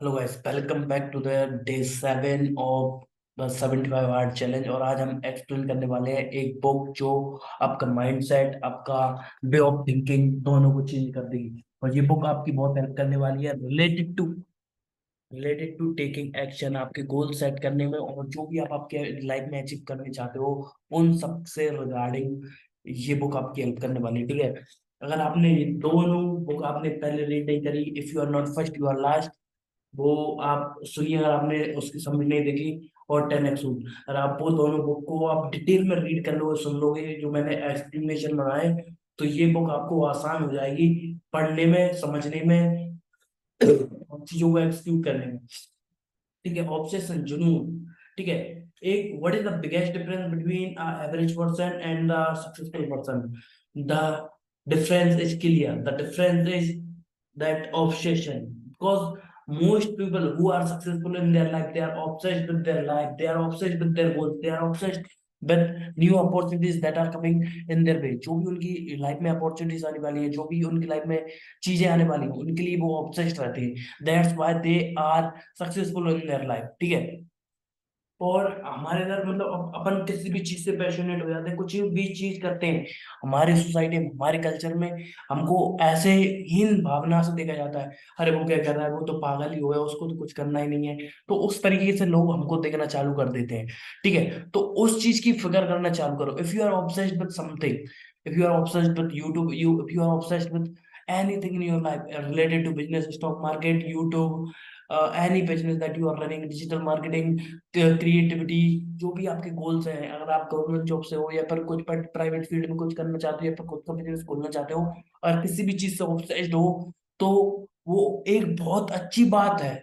Hello guys, welcome back to the day 7 of the 75 hard challenge. और आज हम explain करने वाले हैं एक बुक जो आपका माइंडसेट, आपका वे ऑफ थिंकिंग दोनों को चेंज कर देगी। और ये बुक आपकी बहुत हेल्प करने वाली है रिलेटेड टू टेकिंग एक्शन, आपके गोल सेट करने में, और जो भी आप आपके लाइफ में अचीव करने चाहते हो उन सब से रिगार्डिंग ये बुक आपकी हेल्प करने वाली है। ठीक है, अगर आपने ये दोनों बुक आपने पहले रीड नहीं करी, if you are not first you are last, वो आप सुनिए अगर आपने उसकी समझ नहीं देखी। और 10x रूल, अगर आप वो दोनों बुक को आप डिटेल में रीड कर लोगे, सुन लोगे जो मैंने एक्सप्लेनेशन बनाए, तो ये बुक आपको आसान हो जाएगी पढ़ने में, समझने में और चीजों को एक्सक्यूट करने में। ठीक है, ऑब्सेशन, जुनून। ठीक है, एक what is the biggest difference between a average person and the successful person? The difference is clear, the difference is that obsession, because most people who are successful in their life, they are obsessed with their life, they are obsessed with their goals, they are obsessed with new opportunities that are coming in their way। जो भी उनकी life में opportunities आने वाली है, जो भी उनकी लाइफ में चीजें आने वाली हैं, उनके लिए वो ऑब्सेस्ड रहते हैं। That's why they are successful in their life. ठीक है, और हमारे इधर मतलब अपन किसी भी चीज से पैशनेट हो जाते हैं, कुछ भी चीज करते हैं, हमारी सोसाइटी में, हमारे कल्चर में हमको ऐसे हीन भावना से देखा जाता है। अरे वो क्या कर रहा है, वो तो पागल ही हो गया, उसको तो कुछ करना ही नहीं है। तो उस तरीके से लोग हमको देखना चालू कर देते हैं। ठीक है, तो उस चीज की फिक्र करना चालू करो। If you are obsessed with something, if you are obsessed with YouTube, you if you are obsessed with anything in your life related to business, stock market, YouTube, any business that you are running, digital marketing, creativity, जो भी आपके goals हैं, अगर आप government job से हो या फिर कुछ प्राइवेट फील्ड में कुछ करना चाहते हो या फिर खुद का बिजनेस खोलना चाहते हो, और किसी भी चीज से ऑब्सेस्ड हो, तो वो एक बहुत अच्छी बात है।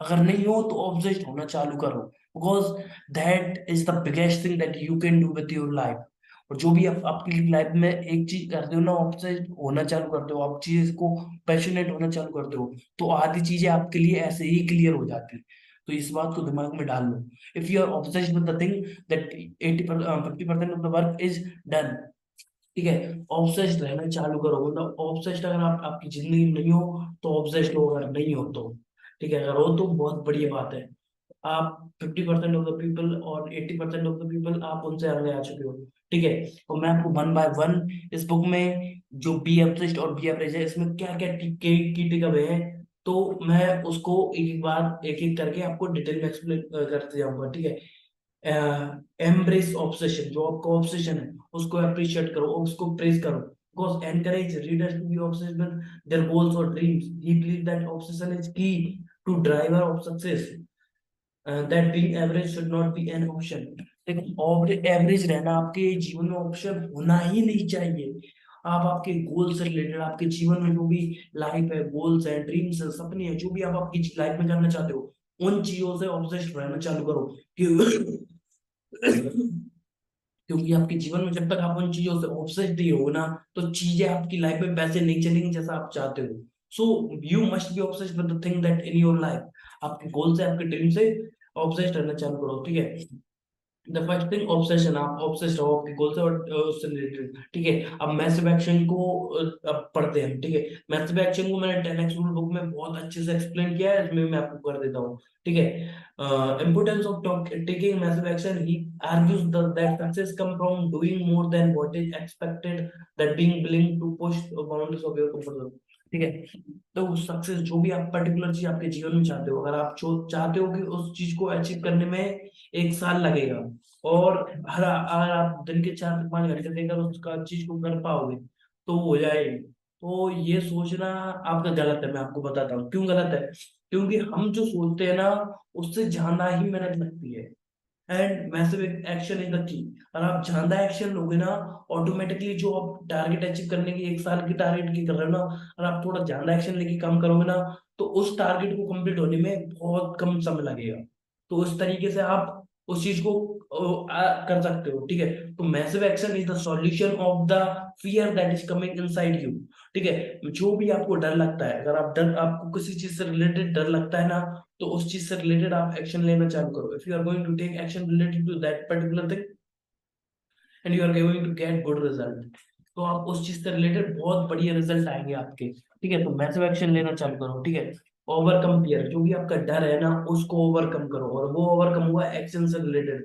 अगर नहीं हो तो ऑब्सेस्ड होना चालू करो, because that is the biggest thing that you can do with your life. और जो भी आप आपकी लाइफ में एक चीज करते हो ना, ऑब्सेस्ड होना चालू करते हो, आप चीज को पैशनेट होना चालू करते हो, तो आधी चीजें आपके लिए ऐसे ही क्लियर हो जाती है। तो इस बात को दिमाग में डाल लो। If you are obsessed with the thing, that 50% of the work is done. ठीक है, ऑब्सेस्ड रहना चालू करो। मतलब ऑब्सेस्ड अगर आप आपकी जिंदगी में नहीं हो तो ऑब्सेस्ड हो, अगर नहीं हो तो। ठीक है, अगर हो तो बहुत बढ़िया बात है। आप 50% ऑफ द पीपल और 80% ऑफ द पीपल आप उनसे आगे आ चुके हो। ठीक है, तो मैं आपको वन बाय वन इस बुक में जो बी एवरेज और बी एवरेज है, इसमें क्या क्या की टिक अवे हैं, तो मैं उसको एक एक बार एक एक करके आपको डिटेल में एक्सप्लेन करते जाऊंगा। ठीक है, एम्ब्रेस ऑब्सेशन, जो आपका ऑब्सेशन है उसको अप्रिशिएट करो और उसको प्रेज करो। Because encourage readers to be obsessed with their goals और dreams, he believe that obsession is key to driver of success, that being average should not be an option. देखो, average रहना आपके जीवन में ऑप्शन होना ही नहीं चाहिए। आप आपके गोल से रिलेटेड, आपके जीवन में जो भी लाइफ है, गोल्स है, ड्रीम्स है, सपने हैं, जो भी आप आपकी लाइफ में करना चाहते हो, उन चीजों से ऑब्सेस्ड रहना चालू करो। क्योंकि आपके जीवन में जब तक आप उन चीजों से ऑब्सेस्ड ही हो ना, तो चीजें आपकी लाइफ में वैसे नहीं चलेंगी जैसा आप चाहते हो। So you must be obsessed with the thing that in your life, आपके गोल से, आपके ड्रीम से ऑब्सेस्ड रहना चालू करो। ठीक है, द फर्स्ट थिंग ऑब्सेशन, आप ऑब्सेस्ड हो आपके गोल से और उससे रिलेटेड। ठीक है, अब मैसिव एक्शन को अब पढ़ते हैं। ठीक है, मैसिव एक्शन को मैंने 10x रूल बुक में बहुत अच्छे से एक्सप्लेन किया है, इसमें मैं आपको कर देता हूँ। ठीक है, importance of taking massive action, he argues that success come from doing more than what is expected, that being willing to push the boundaries of your comfort zone। ठीक है, तो सक्सेस, जो भी आप पर्टिकुलर चीज आपके जीवन में चाहते हो, अगर आप जो चाहते हो कि उस चीज को अचीव करने में 1 साल लगेगा, और हर अगर आप दिन के 4 से 5 घंटे देकर उसका चीज को कर पाओगे तो वो हो जाएगी। तो ये सोचना आपका गलत है। मैं आपको बताता हूँ क्यों गलत है। क्योंकि हम जो सोचते हैं ना, उससे ज्यादा ही मेहनत लगती है। And massive action is the key. अगर आप ज्यादा एक्शन लोगे ना, ऑटोमेटिकली जो आप टारगेट अचीव करने की 1 साल की टारगेट की कर रहे हो ना, अगर आप थोड़ा ज्यादा एक्शन लेके काम करोगे ना, तो उस टारगेट को कंप्लीट होने में बहुत कम समय लगेगा। तो उस तरीके से आप उस चीज को कर सकते हो। ठीक है, तो massive action is the solution of the fear that is coming inside you. ठीक है, जो भी आपको डर लगता है, अगर आप डर, आपको किसी चीज से रिलेटेड डर लगता है ना, तो उस चीज से रिलेटेड आप एक्शन लेना चालू करो। If you are going to take action related to that particular thing and you are going to get good result, तो आप उस चीज से रिलेटेड बहुत बढ़िया रिजल्ट आएंगे आपके। ठीक है, तो मैसिव एक्शन लेना चालू करो। ठीक है, ओवरकम फियर, जो भी आपका डर है ना उसको ओवरकम करो, और वो ओवरकम हुआ एक्शन से रिलेटेड।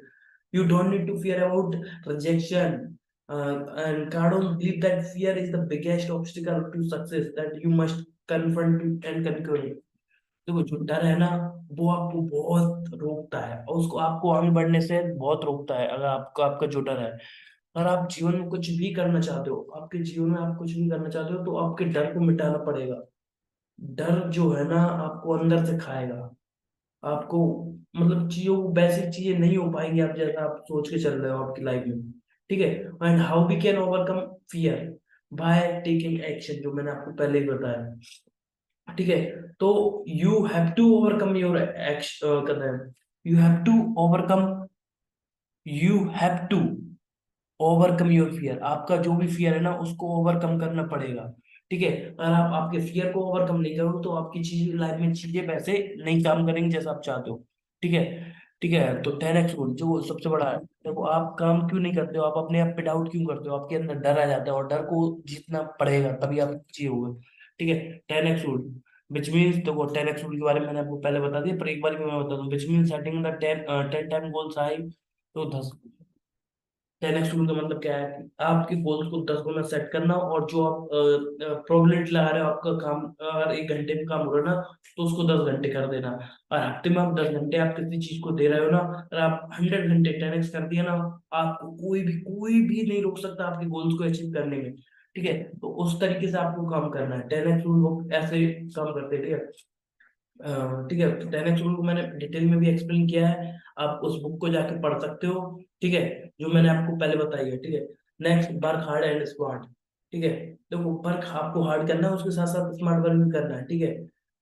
You don't need to fear about rejection, and Cardone believe that fear is the biggest obstacle to success that you must confront and conquer. देखो जो डर है ना वो आपको बहुत रोकता है, और उसको आपको आगे बढ़ने से बहुत रोकता है। अगर आपको आपका जो डर है, अगर आप जीवन में कुछ भी करना चाहते हो, आपके जीवन में आप कुछ भी करना चाहते हो, तो आपके डर को मिटाना पड़ेगा। डर जो है ना आपको अंदर से खाएगा, आपको मतलब चीजों बेसिक चीजें नहीं हो पाएंगी आप जैसा आप सोच के चल रहे हो आपकी लाइफ में। ठीक है। And how we can overcome fear, by taking action, जो मैंने आपको पहले ही बताया। ठीक है। तो you have to overcome your action, कहते हैं you have to overcome, you have to overcome your fear. आपका जो भी फियर है ना उसको ओवरकम करना पड़ेगा। ठीक है। अगर आप आपके फियर को ओवरकम नहीं करोगे तो आपकी चीज लाइफ में चीजें वैसे नहीं काम करेंगे जैसा आप चाहते हो। ठीक है। ठीक है। तो 10x रूल जो सबसे बड़ा है, देखो आप काम क्यों नहीं करते हो, आप अपने आप पे डाउट क्यों करते हो, आपके अंदर डर आ जाता है, और डर को जीतना पड़ेगा तभी आप चाहिए होगा। ठीक है। 10x रूल विच मीन्स, देखो 10x रूल के बारे में मैंने आपको पहले बता दिया, पर एक बार भी मैं बता दूं, which mean setting the 10 time goals high. तो 10x रूल का मतलब क्या है कि आपके गोल्स को 10 गुना सेट करना, और जो आप प्रोबेबिलिटी लगा रहे हो आपका काम अगर 1 घंटे में काम हो रहा है ना, तो उसको 10 घंटे कर देना। और हफ्ते में आप 10 घंटे आप किसी चीज को दे रहे हो ना, अगर आप 100 घंटे 10x कर दिया ना, आपको कोई भी नहीं रोक सकता आपके गोल्स को अचीव करने में। ठीक है। तो उस तरीके से आपको काम करना है। 10x रूल ऐसे काम करते हैं। ठीक है। ठीक है। तो 10x रूल को मैंने डिटेल में भी एक्सप्लेन किया है, आप उस बुक को जाके पढ़ सकते हो। ठीक है। जो मैंने आपको पहले बताई है। ठीक है। Next, work hard and smart. ठीक है। देखो वर्क आपको हार्ड करना है, उसके साथ साथ स्मार्ट वर्क भी करना है। ठीक है।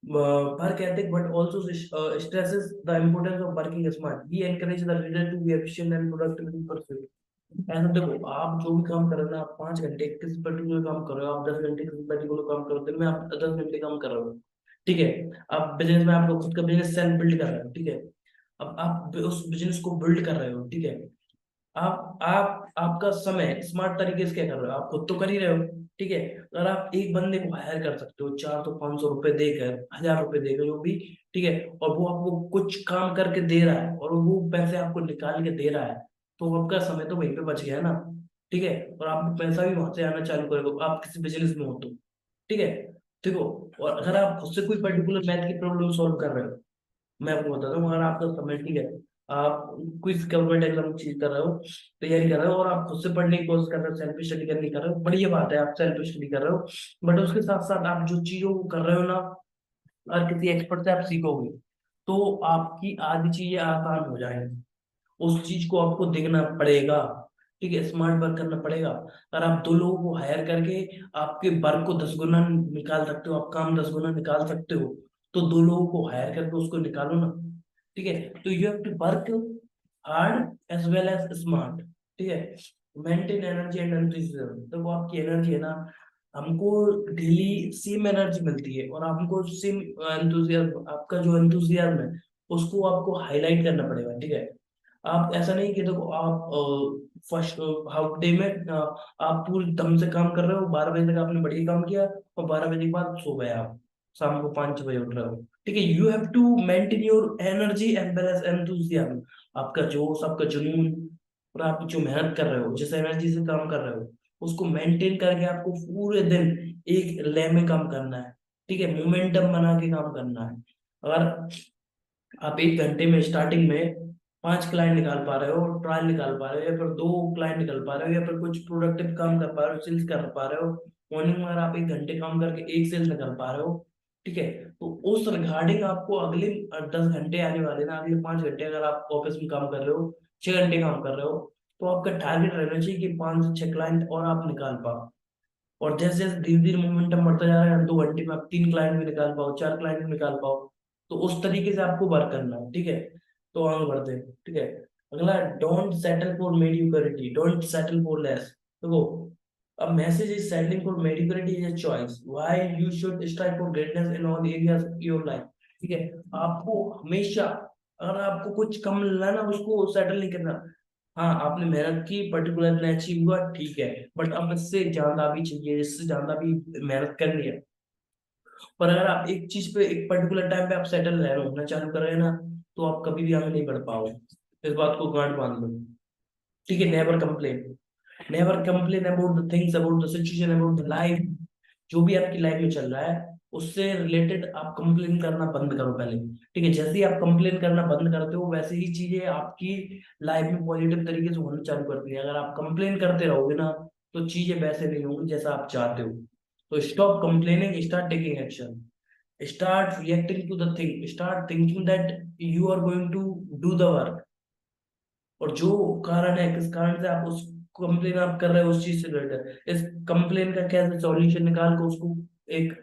Work ethic but also stresses the importance of working smart. He encourages the reader to be efficient and productivity pursuit. ऐसा देखो आप जो भी काम कर रहे हो ना, आप 5 घंटे किसी पर्टिकुलर काम कर रहे हो, आप 10 घंटे किसी पर्टिकुलर काम कर रहे हो, दिन में आप 10 घंटे काम कर रहे हो। ठीक है। आप बिजनेस में आपको खुद का बिजनेस सेल्फ बिल्ड कर रहे हो। ठीक है। अब आप उस बिजनेस को बिल्ड कर रहे हो। ठीक है। आप आपका समय स्मार्ट तरीके से क्या कर रहे हो, आप खुद तो कर ही रहे हो। ठीक है। अगर आप एक बंदे को हायर कर सकते हो 400-500 रुपए देकर, 1000 रुपए देकर, जो भी। ठीक है। और वो आपको कुछ काम करके दे रहा है, और वो पैसे आपको निकाल के दे रहा है, तो आपका समय तो वहीं पे बच गया ना। ठीक है। और आपको पैसा भी वहां से आना चालू करेगा, आप किसी बिजनेस में हो तो। ठीक है। देखो, और अगर आप खुद से कोई पर्टिकुलर मैथ की प्रॉब्लम सॉल्व कर रहे हो, मैं आपको बताता हूँ, अगर आपका समय, ठीक है, आप क्विज गवर्नमेंट एग्जाम की चीज कर रहे हो, तैयारी कर रहे हो, और आप खुद से पढ़ने की कोशिश कर रहे हो, सेल्फ स्टडी करने की कर रहे हो, बढ़िया बात है, आप सेल्फ स्टडी कर रहे हो। बट उसके साथ साथ आप जो चीजों को कर रहे हो ना, और किसी एक्सपर्ट से आप सीखोगे, तो आपकी आधी चीजें आसान हो जाएंगी। उस चीज को आपको देखना पड़ेगा। ठीक है। स्मार्ट वर्क करना पड़ेगा। अगर आप 2 लोगों को हायर करके आपके वर्क को 10 गुना निकाल सकते हो, आप काम 10 गुना निकाल सकते हो, तो 2 लोगों को हायर करके उसको निकालो ना। ठीक है। तो you have to work hard as well as smart. ठीक है। मेंटेन एनर्जी एंड एंथुसियाज्म, तो वो आपकी एनर्जी है ना, हमको डेली सेम एनर्जी मिलती है, और हमको सेम एंथुसियाज्म, आपका जो एंथुसियाज्म है उसको आपको हाईलाइट करना पड़ेगा। ठीक है। आप ऐसा नहीं कि देखो आप फर्स्ट हाफ डे में आप पूरे दम से काम कर रहे हो, 12 बजे तक आपने बढ़िया काम किया, और 12 बजे के बाद सो गए आप, शाम को 5-6 बजे उठ रहे हो। ठीक है। You have to maintain your energy and well as enthusiasm, आपका जोश, आपका जुनून, और आप जो मेहनत कर रहे हो, जिस एनर्जी से काम कर रहे हो, उसको मेंटेन करके आपको पूरे दिन एक लय में काम करना है। ठीक है। मोमेंटम बना के काम करना है। अगर आप 1 घंटे में स्टार्टिंग में 5 क्लाइंट निकाल पा रहे हो, ट्रायल निकाल पा रहे हो, या फिर 2 क्लाइंट निकाल पा रहे हो, या फिर कुछ प्रोडक्टिव काम कर पा रहे हो, सेल्स कर पा रहे हो, मॉर्निंग में अगर आप 1 घंटे काम करके एक सेल्स निकाल पा रहे हो, ठीक है, तो उस रिगार्डिंग आपको अगले 10 घंटे आने वाले ना, अगले 5 घंटे अगर आप ऑफिस में काम कर रहे हो, 6 घंटे काम कर रहे हो, तो आपका टारगेट रहना चाहिए कि 5 से 6 क्लाइंट और आप निकाल पाओ। और जैसे जैसे धीरे धीरे मोमेंटम बढ़ता जा रहा है, 2 घंटे में आप 3 क्लाइंट भी निकाल पाओ, 4 क्लाइंट भी निकाल पाओ, तो उस तरीके से आपको वर्क करना है। ठीक है। तो आगे बढ़ते हैं। ठीक है। अगला, don't settle for mediocrity, don't settle for less. देखो, अब message is settling for mediocrity is a choice, why you should strive for greatness in all areas of your life. ठीक है। आपको हमेशा, अगर आपको कुछ कम मिल रहा है ना, उसको सेटल नहीं करना। हाँ, आपने मेहनत की, पर्टिकुलर ने अचीव हुआ, ठीक है, बट अब इससे ज्यादा भी चाहिए, इससे ज्यादा भी मेहनत करनी है। पर अगर आप एक चीज पे एक पर्टिकुलर टाइम पे आप सेटल रह रहे हो होना चालू कर रहे हैं ना, तो आप कभी भी आगे नहीं बढ़ पाओगे। इस बात को गांठ बांध लो। ठीक है, never complain. Never complain about the things, about the situation, about the life. जो भी आपकी लाइफ में चल रहा है उससे रिलेटेड आप कंप्लेन करना बंद करो पहले। ठीक है, जैसे ही आप कंप्लेन करना बंद करते हो वैसे ही चीजें आपकी लाइफ में पॉजिटिव तरीके से होना चालू करती है। अगर आप कंप्लेन करते रहोगे ना, तो चीजें वैसे नहीं होंगी जैसा आप चाहते हो। तो stop complaining, start taking action, start reacting to the thing, start thinking that you are going to do the work. और जो कारण है, किस कारण से आप उस कंप्लेन आप कर रहे हो उस चीज से रिलेटेड, इस कंप्लेन का कैसे सॉल्यूशन निकाल के उसको एक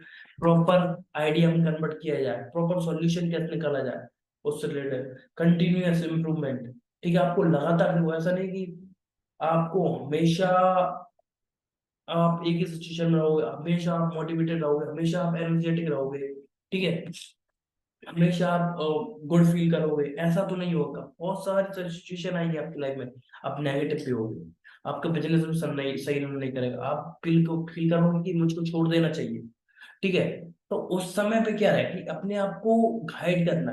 प्रॉपर आइडिया में कन्वर्ट किया जाए, प्रॉपर सॉल्यूशन कैसे निकाला जाए उससे रिलेटेड, कंटिन्यूअस इम्प्रूवमेंट। ठीक है, आपको लगातार, वो ऐसा नहीं कि आपको हमेशा आप एक ही सिचुएशन में रहोगे, हमेशा आप मोटिवेटेड रहोगे, हमेशा आप एनर्जेटिक रहोगे। ठीक है, हमेशा आप गुड फील करोगे, ऐसा तो नहीं होगा। बहुत सारी सारी सिचुएशन आएगी आपकी लाइफ में, आप नेगेटिव पे होगे, आपका बिजनेस में सही रन नहीं करेगा, आप फील करोगे कि मुझको छोड़ देना चाहिए। ठीक है, तो उस समय पे क्या है कि अपने आप को गाइड करना,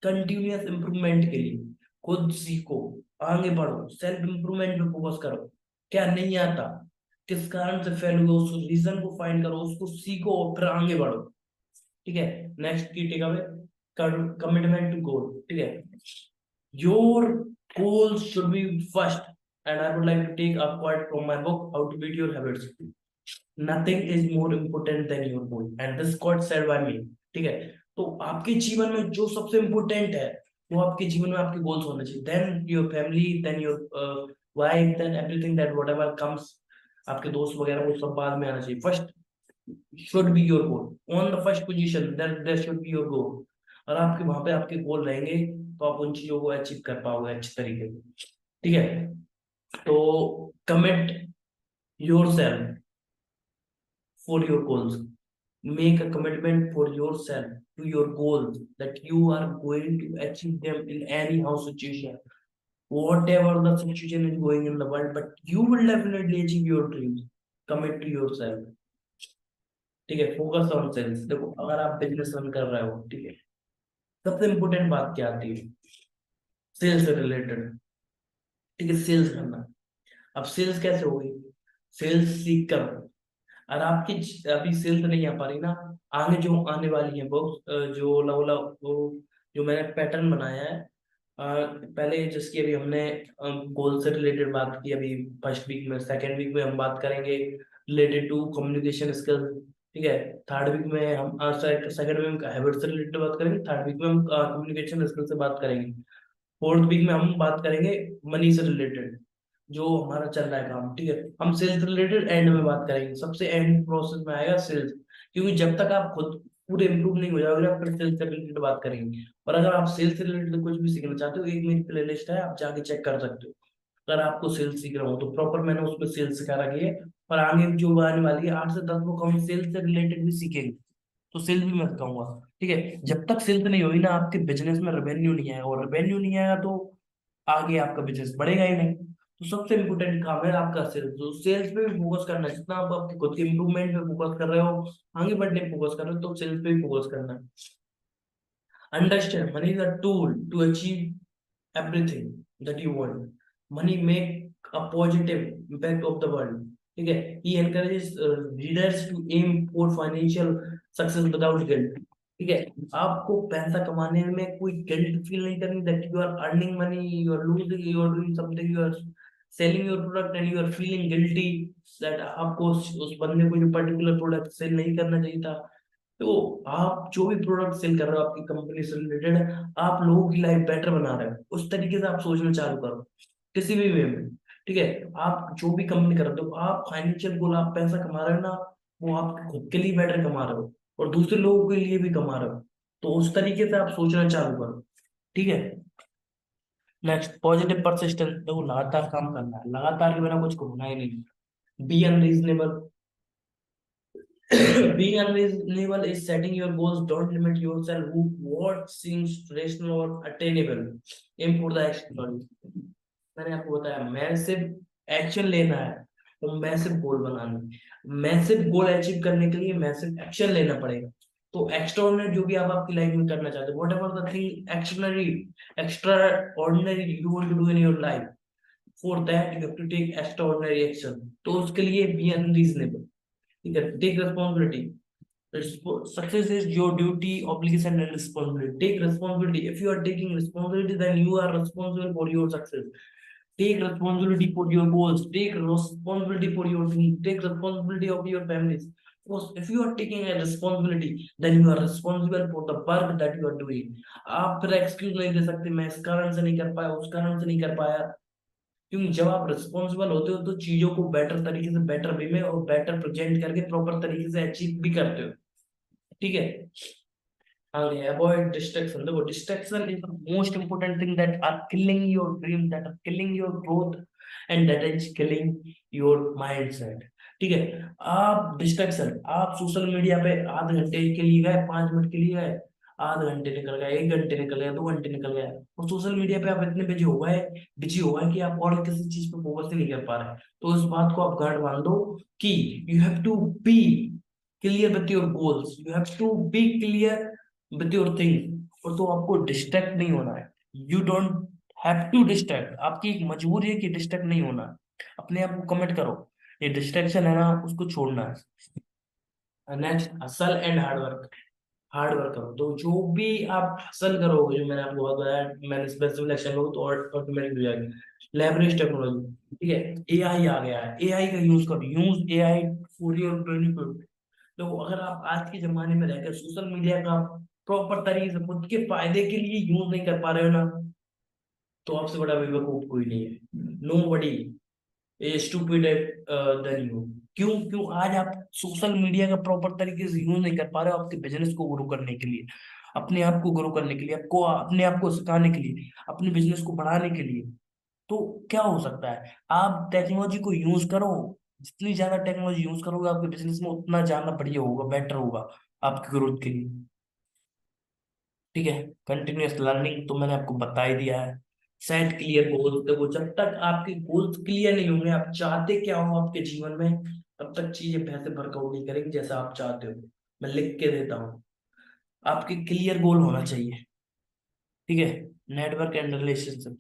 कंटिन्यूअस इंप्रूवमेंट के लिए खुद सीखो, आगे बढ़ो, सेल्फ इंप्रूवमेंट पे फोकस करो। क्या नहीं आता, किस कारण से फेल हुए, उस रीजन को फाइंड करो, उसको सीखो और फिर आगे बढ़ो। ठीक है, नेक्स्ट की टेक अवे, कमिटमेंट टू गोल। ठीक है, your goals should be first, and I would like to take a quote from my book, How to Beat Your Habits. Nothing is more important than your goal, and this quote said by me. ठीक है, तो आपके जीवन में जो सबसे important है वो आपके जीवन में आपके गोल्स होने चाहिए, then your family, then your wife, then everything that whatever comes, आपके दोस्त वगैरह वो सब बाद में आना चाहिए। First should be your goal, on the first position there should be your goal। और आपके वहां पे आपके गोल रहेंगे तो आप उन चीजों को अचीव कर पाओगे अच्छे तरीके से। ठीक है, तो commit your self for your goals, make a commitment for yourself to your goals that you are going to achieve them in any how situation, whatever the situation is going in the world, but you will definitely achieve your dreams। commit to yourself। ठीक है, focus on sales. देखो, अगर आप business run कर रहे हो, ठीक है, सबसे इंपॉर्टेंट बात क्या आती है, सेल्स से रिलेटेड। ठीक है, सेल्स करना। अब सेल्स कैसे होगी, सेल्स सीख कर। और आपकी अभी सेल्स नहीं आ पा रही ना, आगे जो आने वाली है वो जो लवला वो जो मैंने पैटर्न बनाया है, पहले जिसकी अभी हमने गोल से रिलेटेड बात की अभी फर्स्ट वीक में, सेकेंड वीक में हम बात करेंगे रिलेटेड टू कम्युनिकेशन स्किल। ठीक है, थर्ड वीक में हम सेकेंड वीक में हैबिट से रिलेटेड बात करेंगे, थर्ड वीक में हम कम्युनिकेशन स्किल से बात करेंगे, फोर्थ वीक में हम बात करेंगे मनी से रिलेटेड जो हमारा चल रहा है काम। ठीक है, हम सेल्स रिलेटेड एंड में बात करेंगे, सबसे एंड प्रोसेस में आएगा सेल्स। क्योंकि जब तक आप खुद पूरे इंप्रूव नहीं हो जाओगे ना, फिर सेल्स से रिलेटेड बात करेंगे। और अगर आप सेल्स से रिलेटेड कुछ भी सीखना चाहते हो, एक मेरी प्लेलिस्ट है, आप जाके चेक कर सकते हो। अगर आपको सेल्स सीख रहा हो तो प्रॉपर मैंने उसमें सेल्स सिखा रखी है। और आगे जो आने वाली है 8 से 10 बुक हम सेल्स से रिलेटेड भी सीखेंगे, तो सेल्स भी मैं सिखाऊंगा। ठीक है, जब तक सेल्स नहीं होगी ना, आपके बिजनेस में रेवेन्यू नहीं आएगा, और रेवेन्यू नहीं आएगा तो आगे आपका बिजनेस बढ़ेगा ही नहीं। तो सबसे इम्पोर्टेंट काम है आपका सेल्स, तो सेल्स पे भी फोकस करना है। जितना आप आपके खुद के इंप्रूवमेंट पे फोकस कर रहे हो, आगे बढ़ने पे फोकस कर रहे हो, तो सेल्स पे भी फोकस करना है। Understand money is a tool to achieve everything that you want। Money make a positive impact of the world। ठीक है, he encourages readers to aim for financial success without guilt। ठीक है, आपको पैसा कमाने में कोई गिल्ट फील नहीं करनी, that you are earning money, you are losing, you are doing something, you are selling your product and you are feeling guilty that आपको उस बंदे को जो पर्टिकुलर प्रोडक्ट सेल नहीं करना चाहिए था। तो आप जो भी प्रोडक्ट सेल कर रहे हो आपकी कंपनी से रिलेटेड, आप लोगों की लाइफ बेटर बना रहे हो, उस तरीके से आप सोचना चालू करो किसी भी वे में। ठीक है, आप जो भी कंपनी कर रहे हो, आप फाइनेंशियल गोल, आप पैसा कमा रहे हो ना, वो आप खुद के लिए बेटर कमा रहे हो और दूसरे लोगों के लिए भी कमा रहे हो, तो उस तरीके से आप सोचना चालू करो। ठीक है, नेक्स्ट पॉजिटिव परसिस्टेंस। देखो, लगातार काम करना है, लगातार के बिना कुछ होना ही नहीं। Be unreasonable. Being unreasonable is setting your goals. Don't limit yourself who what seems rational or attainable। Aim for the extraordinary। मैंने आपको बताया, मैसिव एक्शन लेना है तो मैसिव गोल बनाना है। मैसिव गोल अचीव करने के लिए मैसिव एक्शन लेना पड़ेगा। तो एक्स्ट्राऑर्डिनरी जो भी आप आपकी लाइफ में करना चाहते हो, whatever the thing extraordinary, extraordinary you want to do in your life, for that you have to take extraordinary action. तो उसके लिए बी अनरीजनेबल, ठीक है, take responsibility. Success is your duty, obligation, and responsibility. Take responsibility. If you are taking responsibility, then you are responsible for your success. Take responsibility for your goals. Take responsibility for your dreams. Take responsibility of your families. Because if you are taking a responsibility, then you are responsible for the work that you are doing. आप फिर excuse नहीं दे सकते, मैं इस कारण से नहीं कर पाया, उस कारण से नहीं कर पाया। क्योंकि जब आप रिस्पॉन्सिबल होते हो तो चीजों को बेटर तरीके से, बेटर वे में और बेटर प्रेजेंट करके प्रॉपर तरीके से अचीव भी करते हो, ठीक है। Okay, avoid distraction. The distraction is the most important thing that are killing your dream, that are killing your growth, and that is killing your mindset. ठीक है। आप डिस्ट्रैक्शन, आप सोशल मीडिया पे आधे घंटे के लिए गए, 5 मिनट के लिए गए, आधे घंटे निकल गए, 1 घंटे निकल गया, 2 घंटे निकल गया, और सोशल मीडिया पे आप इतने बिजी हो गए कि आप और किसी चीज पे फोकस ही नहीं कर पा रहे। तो इस बात को आप गांठ बांध दो कि you have to be clear with your goals, you have to be clear with your thing, और तो आपको डिस्ट्रैक्ट नहीं होना है। You don't have to distract, आपकी एक मजबूरी है कि डिस्ट्रैक्ट नहीं होना है। अपने आप को कमिट करो, ये डिस्ट्रैक्शन है ना, उसको छोड़ना है। Next, hustle and hard work. Hard work करो, तो जो भी आप हसल करोगे, जो मैंने आपको बताया, मैंने स्पेसिफिक एक्शन करो तो ऑटोमेटिक हो जाएगी। लेवरेज टेक्नोलॉजी, ठीक है, एआई आ गया है, एआई का यूज करो, use AI for your benefit. तो अगर आप आज के जमाने में रहकर सोशल मीडिया का प्रॉपर तरीके से खुद के फायदे के लिए यूज नहीं कर पा रहे हो ना, तो आपसे बड़ा बेवकूफ कोई नहीं है। Nobody is stupid then you. क्यों क्यों आज आप सोशल मीडिया का प्रॉपर तरीके से यूज नहीं कर पा रहे हो आपके बिजनेस को ग्रो करने के लिए, अपने आप को ग्रो करने के लिए, आपको अपने आप को सिखाने के लिए, अपने बिजनेस को बढ़ाने के लिए, तो क्या हो सकता है, आप टेक्नोलॉजी को यूज करो। जितनी ज्यादा टेक्नोलॉजी यूज करोगे आपके बिजनेस में, उतना ज्यादा बढ़िया होगा, बेटर होगा आपकी ग्रोथ के लिए, ठीक है। कंटिन्यूअस लर्निंग तो मैंने आपको बता ही दिया है। सेट क्लियर गोल्स, देखो जब तक आपके गोल्स क्लियर नहीं होंगे, आप चाहते क्या हो आपके जीवन में, तब तक चीजें वैसे वर्कआउट नहीं करेंगी जैसा आप चाहते हो। मैं लिख के देता हूँ, आपके क्लियर गोल होना चाहिए, ठीक है। नेटवर्क एंड रिलेशनशिप,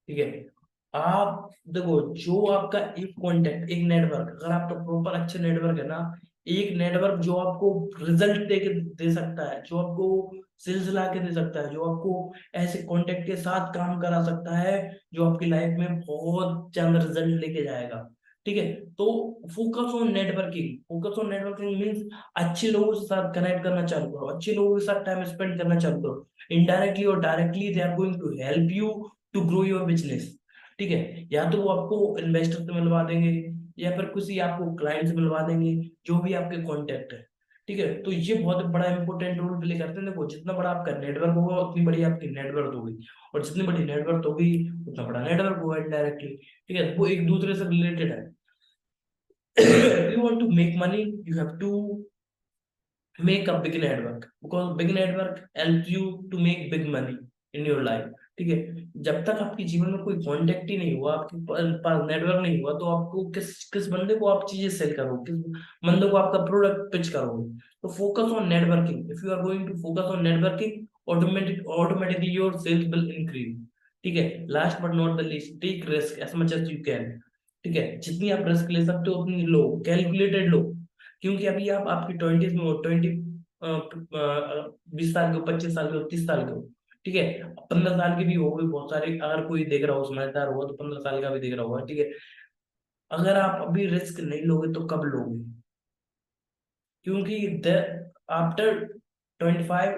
ठीक है। आप देखो, जो आपका एक कांटेक्ट, एक नेटवर्क, अगर आपका प्रॉपर अच्छा नेटवर्क है ना, एक नेटवर्क जो आपको रिजल्ट दे के दे सकता है, जो आपको सेल्स ला के दे सकता है, जो आपको ऐसे कांटेक्ट के साथ काम करा सकता है, जो आपकी लाइफ में बहुत ज्यादा रिजल्ट लेके जाएगा, ठीक है। तो focus on networking, focus on networking means अच्छे लोगों के साथ कनेक्ट करना चालू करो, अच्छे लोगों के साथ टाइम स्पेंड करना चालू करो। इनडायरेक्टली और directly they are going to help you to grow your business, ठीक है। या तो वो आपको इन्वेस्टर से मिलवा देंगे, या फिर किसी आपको क्लाइंट से मिलवा देंगे, जो भी आपके कॉन्टेक्ट है, ठीक है। तो ये बहुत बड़ा इंपॉर्टेंट रोल प्ले करते हैं। देखो, जितना बड़ा आपका नेटवर्क होगा उतनी बड़ी आपकी नेटवर्क होगी, और जितनी बड़ी नेटवर्क होगी उतना बड़ा नेटवर्क होगा इनडायरेक्टली, ठीक है। वो एक दूसरे से रिलेटेड है। If you want to make money, you have to make a big network, because big network helps you to make big money in your life, ठीक है। जब तक आपके जीवन में कोई कांटेक्ट ही नहीं हुआ, आपके पास नेटवर्क नहीं हुआ, तो आपको किस किस बंदे को आप चीजें सेल करोगे, किस बंदे को आपका प्रोडक्ट पिच करोगे। तो focus on networking, if you are going to focus on networking, automatically your sales will increase, ठीक है। Last but not the least, take risk as much as you can, ठीक है। जितनी आप रिस्क ले सकते हो उतनी लो, कैलकुलेटेड लो। क्योंकि अभी आप आपकी ट्वेंटीज में हो, 20 साल के हो, 25 साल के हो, 30 साल के हो, ठीक है। 15 साल के भी हो गए बहुत सारे, अगर कोई देख रहा हो समझदार होगा तो 15 साल का भी देख रहा होगा, ठीक है। अगर आप अभी रिस्क नहीं लोगे तो कब लोगे? क्योंकि आफ्टर 25,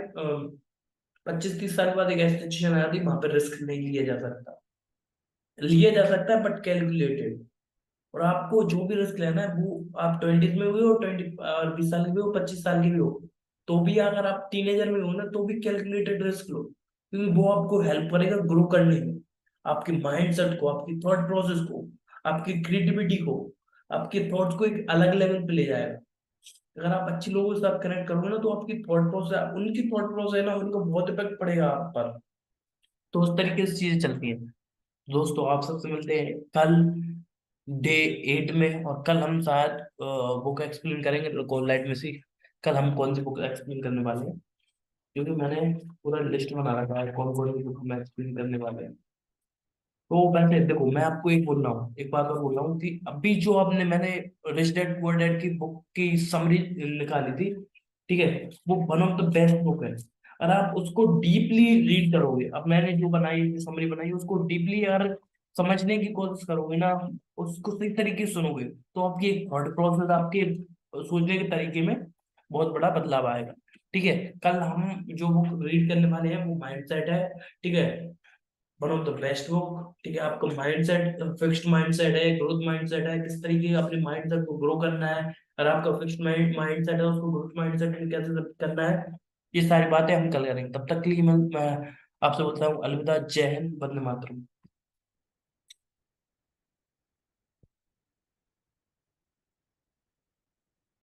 25-30 साल के बाद एक ऐसी सिचुएशन आती है वहां पर रिस्क नहीं लिया जा सकता, लिया जा सकता है बट कैलकुलेटेड। और आपको जो भी रिस्क लेना है वो आप ट्वेंटीज में भी हो, 20 और 20 साल के भी हो, 25 साल के भी हो, तो भी अगर आप टीनेजर में हो ना, तो भी कैलकुलेटेड रिस्क लो, क्योंकि वो आपको हेल्प करेगा ग्रो करने में, आपके माइंडसेट को, आपकी थॉट प्रोसेस को, आपकी क्रिएटिविटी को, आपके थॉट्स को एक अलग लेवल पे ले जाएगा। अगर आप अच्छे लोगों के साथ कनेक्ट करोगे ना, तो आपकी थॉट प्रोसेस, उनकी थॉट प्रोसेस है ना, उनको बहुत इफेक्ट पड़ेगा आप पर। तो उस तरीके से चीजें चलती हैं। दोस्तों, आप सबसे मिलते हैं कल डे 8 में, और कल हम शायद बुक एक्सप्लेन करेंगे गोल लाइट में से। कल हम कौन सी बुक एक्सप्लेन करने वाले हैं, क्योंकि मैंने पूरा लिस्ट बना रखा है कौन कौन सी बुक हम एक्सप्लेन करने वाले हैं। तो वैसे देखो, मैं आपको एक बोल रहा हूँ, एक बात और बोल रहा हूँ कि अभी जो आपने मैंने रिच डैड पुअर डैड की बुक की समरी निकाली थी, ठीक है, वो one of the best book है। अगर आप उसको डीपली रीड करोगे, अब मैंने जो बनाई समरी बनाई उसको डीपली अगर समझने की कोशिश करोगे ना, उसको सही तरीके से सुनोगे, तो आपकी एक थॉट प्रोसेस, आपके सोचने के तरीके में बहुत बड़ा बदलाव आएगा। ठीक है, कल हम जो बुक रीड करने वाले हैं वो माइंड सेट है। ठीक है, one of the best book. ठीक है, आपका mind set fixed mind set है, ग्रोथ माइंड सेट है, किस तरीके का अपने माइंड सेट को ग्रो करना है, और आपका फिक्स्ड माइंड सेट है उसको ग्रोथ माइंड सेट में कैसे करना है, ये सारी बातें हम कल करेंगे। तब तक के लिए मैं आपसे बोलता हूँ अलविदा, जय हिंद, वंदे मातरम।